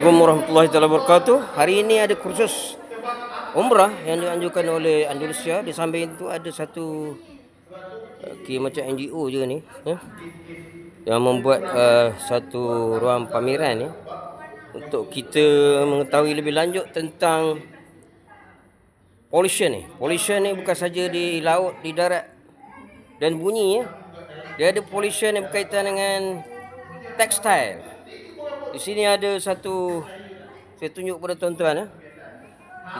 Assalamualaikum warahmatullahi wabarakatuh. Hari ini ada kursus umrah yang dianjurkan oleh Andalusia. Di samping itu ada satu macam NGO je ni yang membuat satu ruang pameran untuk kita mengetahui lebih lanjut tentang pollution ni. Pollution ni bukan saja di laut, di darat dan bunyi Dia ada pollution yang berkaitan dengan tekstil. Di sini ada satu, saya tunjuk kepada tuan-tuan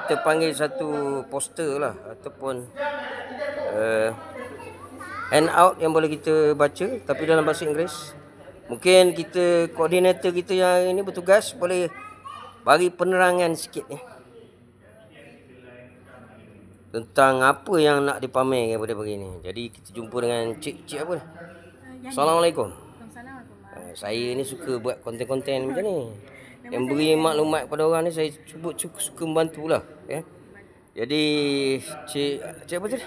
kita panggil satu poster lah ataupun handout yang boleh kita baca tapi dalam bahasa Inggeris. Mungkin kita koordinator kita yang ini bertugas boleh bagi penerangan sikit tentang apa yang nak dipamerkan pada pagi ni. Jadi kita jumpa dengan cik apa? Assalamualaikum. Saya ni suka buat konten-konten macam ni. Yang beri maklumat kepada orang ni saya suka membantulah Jadi cik apa tu?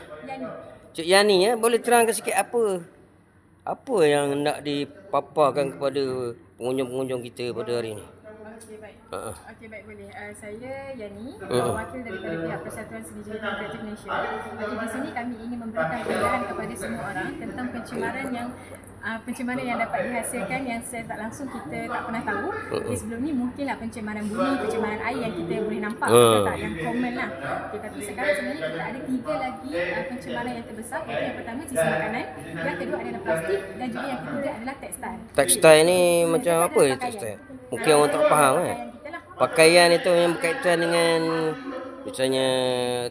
Cik Yani boleh terangkan sikit apa yang nak dipaparkan kepada pengunjung-pengunjung kita pada hari ni? Okey baik boleh. Saya Yani, wakil daripada pihak Persatuan Seni Jeritan Kreatif Malaysia. Di sini kami ingin memberikan pencerahan kepada semua orang tentang pencemaran yang dapat dihasilkan yang secara tak langsung kita tak pernah tahu. Sebelum ni mungkinlah pencemaran bumi, pencemaran air yang kita boleh nampak, yang common lah. Tapi sekarang sebenarnya kita ada 3 lagi pencemaran yang terbesar. Yang pertama sisi makanan, yang kedua adalah plastik dan juga yang ketiga adalah tekstil. Tekstil ni macam apa dia tekstil? Mungkin orang tak faham Pakaian itu yang berkaitan dengan misalnya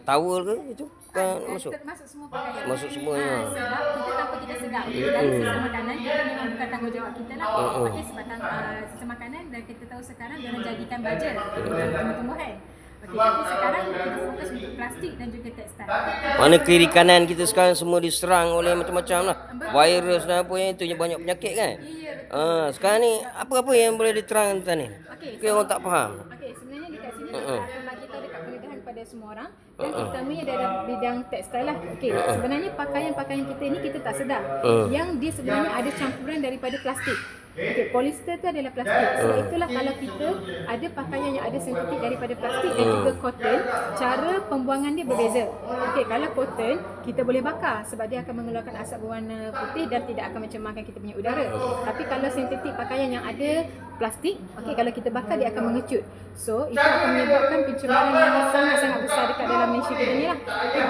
towel ke itu kan masuk semua pakaian. Masuk semuanya. Sebab kita tanpa kita sedar dari sisi makanan kita memang bukan tanggungjawab kita lah. Okey sebab sisi makanan dan kita tahu sekarang dia jadikan baja untuk tumbuh-tumbuhan. Okey tapi sekarang kita fokus untuk plastik dan juga tekstil. Mana kiri kanan kita sekarang semua diserang oleh macam-macam lah. Virus dan apa yang itu banyak penyakit kan. Sekarang ni apa-apa yang boleh diterangkan tentang ni? Okey orang tak faham. Okey sebenarnya dekat sini kita bagi tahu dekat pendedahan kepada semua orang. Yang utamanya dalam bidang tekstil lah. Okey, sebenarnya pakaian-pakaian kita ni kita tak sedar yang dia sebenarnya ada campuran daripada plastik. Okey, polyester tu adalah plastik. Sebab itulah kalau kita ada pakaian yang ada sensitif daripada plastik dan juga cotton, cara pembuangan dia berbeza. Okey, kalau cotton kita boleh bakar sebab dia akan mengeluarkan asap berwarna putih dan tidak akan mencemarkan kita punya udara. Tapi kalau sintetik pakaian yang ada plastik, okey kalau kita bakar dia akan mengecut. So, itu akan menyebabkan pencemaran yang sangat-sangat besar dekat dalam Malaysia kita ni lah. Okay,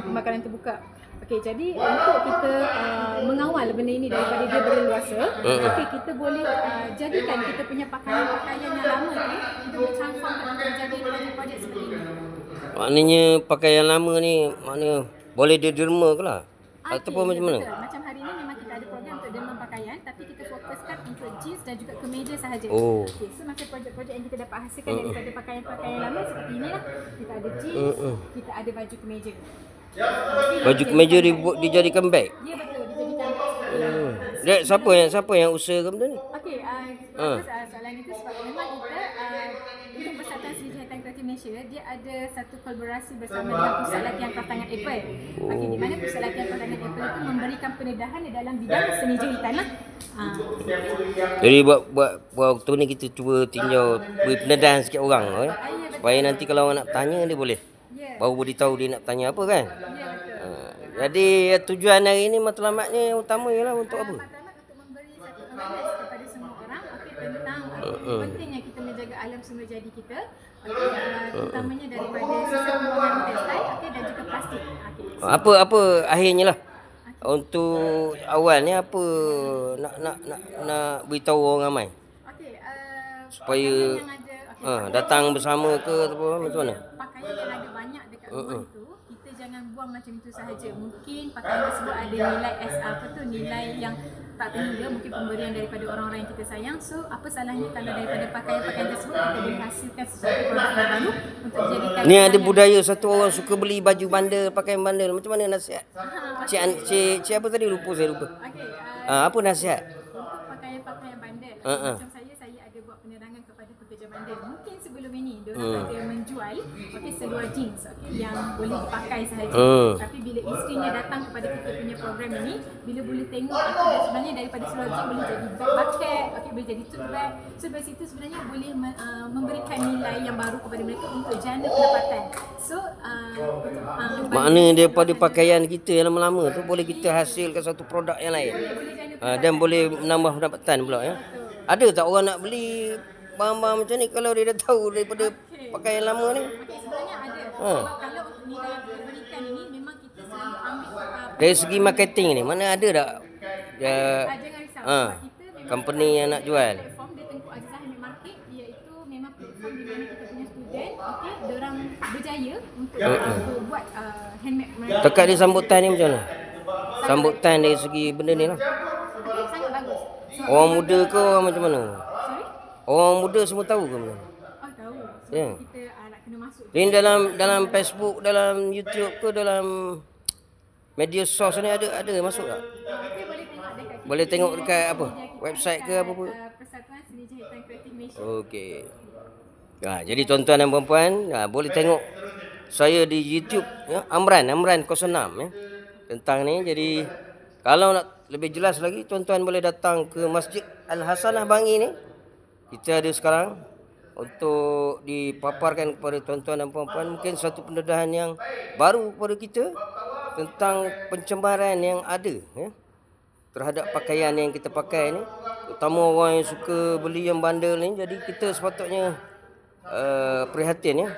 pembakaran terbuka. Okey, jadi untuk kita mengawal benda ini daripada dia berleluasa, okey kita boleh jadikan kita punya pakaian-pakaian yang lama ni kita boleh transformkan untuk menjadi projek-projek seperti ini. Maknanya pakaian lama ni maknanya boleh derma ke lah? Ataupun macam mana? Betul. Macam hari ni memang kita ada program untuk derma pakaian tapi kita fokuskan untuk jeans dan juga kemeja sahaja. Okey, so macam projek-projek yang kita dapat hasilkan daripada pakaian-pakaian lama seperti inilah. Kita ada jeans, kita ada baju kemeja. Baju kemeja dijadikan beg? Ya betul, dijadikan beg. Siapa yang usahakan benda ni? Okey, soalan itu sebab memang kita untuk Persatuan Seni Jeritan Kreatif Malaysia dia ada satu kolaborasi bersama dengan Pusat Latihan Pertangan Apple. Okey, di mana Pusat Latihan Pertangan Apple itu memberikan pendedahan di dalam bidang seni jeritan lah. Jadi buat waktu ni kita cuba tinjau beri pendedahan sikit orang supaya nanti kalau orang nak tanya dia boleh baru beritahu dia nak tanya apa kan. Jadi tujuan hari ni matlamatnya yang utama ialah untuk apa? Matlamat untuk memberi satu awareness kepada semua orang tentang pentingnya kita menjaga alam semula jadi kita, terutamanya daripada sisa pembuangan tekstil dan juga plastik. Apa akhirnya lah untuk awal ni apa nak beritahu orang ramai supaya datang bersama ke ataupun macam mana? Pakaian yang ada banyak dekat rumah itu kita jangan buang macam itu sahaja. Mungkin pakaian tersebut ada nilai nilai yang tak terhingga, mungkin pemberian daripada orang-orang yang kita sayang. So apa salahnya kalau daripada pakaian-pakaian tersebut kita boleh hasilkan sesuatu produk baru untuk dijadikan. Ni ada budaya satu orang suka beli baju bandel, pakaian bandel. Macam mana nasihat? Cik apa tadi saya lupa. Okey, apa nasihat? untuk pakaian-pakaian bandel macam saya ada buat penerangan kepada pekerja bandar. Mungkin sebelum ini diorang ada menjual seluar jeans yang boleh dipakai sahaja. Tapi bila isterinya datang kepada kita punya program ini, bila boleh tengok sebenarnya daripada seluar jeans boleh jadi bag bucket, boleh jadi tote bag. So dari situ sebenarnya boleh memberikan nilai yang baru kepada mereka untuk jana pendapatan. So makna daripada pakaian kita yang lama-lama tu boleh kita hasilkan satu produk yang lain. Dan boleh menambah pendapatan pula ya. Ada tak orang nak beli barang-barang macam ni kalau dia dah tahu daripada pakaian lama ni? Sebenarnya ada. Sebab kalau untuk nilai yang kita berikan ini memang kita selalu ambil dari segi marketing ni, mana ada tak jangan risau. Sebab kita memang company yang nak jual? platform dia Tengku Azizah Handmade Market, iaitu memang platform di mana kita punya student diorang berjaya untuk buat handmade mereka. Dekat dia sambutan ni macam mana? Sambutan dari segi benda ni lah. Sangat bagus. Orang muda ke orang macam mana? Sorry? Orang muda semua tahu ke mana? Tahu. So Ya. kita nak kena masuk. Ni dalam Facebook, dalam YouTube ke, dalam media sos ni ada masuk tak? Kita boleh tengok dekat Boleh tengok dekat apa? Website ke apa pun? Persatuan Seni Jahitan Kreatif Malaysia. Okey. Jadi tuan-tuan dan puan-puan, boleh tengok saya di YouTube ya, Amran 06 ya. Tentang ni. Jadi kalau nak lebih jelas lagi, tuan-tuan boleh datang ke Masjid Al-Hasanah Bangi ni. Kita ada sekarang untuk dipaparkan kepada tuan-tuan dan puan-puan mungkin satu pendedahan yang baru kepada kita tentang pencemaran yang ada ya, terhadap pakaian yang kita pakai ni, terutama orang yang suka beli yang bandel ni. Jadi kita sepatutnya prihatin ya.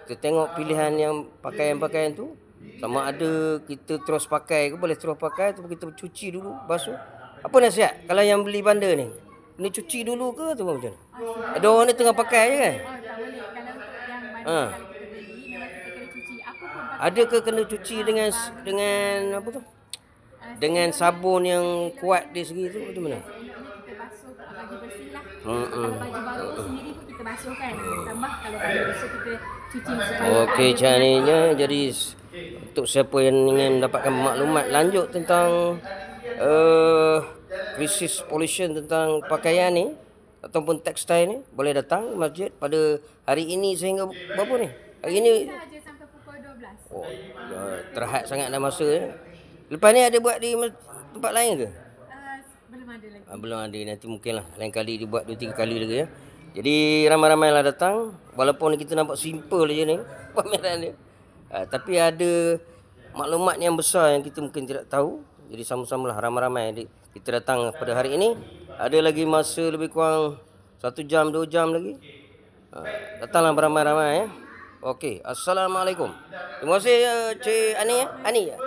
Kita tengok pilihan yang pakaian-pakaian tu, sama ada kita terus pakai ke, boleh terus pakai atau kita cuci dulu, basuh. Apa nasihat kalau yang beli bandel ni? Kena cuci dulu ke atau macam mana? Ada orang ni tengah pakai je kan? Tak boleh. Kalau untuk yang bandar kalau kita beli, memang kita kena cuci. Apa pun Ada ke kena cuci dengan apa tu? Dengan sabun yang kuat di segi tu macam mana? kita basuh bagi bersih lah. Kalau baju baru sendiri pun kita basuh kan. Tambah kalau baju bersih kita cuci supaya Okey, caranya jadi untuk siapa yang ingin mendapatkan maklumat lanjut tentang krisis pollution tentang pakaian ni ataupun tekstil ni, boleh datang ke masjid pada hari ini sehingga berapa ni? Hari ni saja sampai pukul 12. terhad sangat dah masa ya. Lepas ni ada buat di tempat lain ke? Belum ada lagi. Belum ada, nanti mungkinlah lain kali dibuat 2-3 kali lagi ya. Jadi ramai-ramailah datang, walaupun kita nampak simple je ni pameran dia. Tapi ada maklumat yang besar yang kita mungkin tidak tahu. Jadi sama-samalah ramai-ramai kita datang pada hari ini. Ada lagi masa lebih kurang 1 jam 2 jam lagi. Datanglah beramai-ramai ya. Okey, assalamualaikum. Terima kasih Cik Ani ya. Ani ya.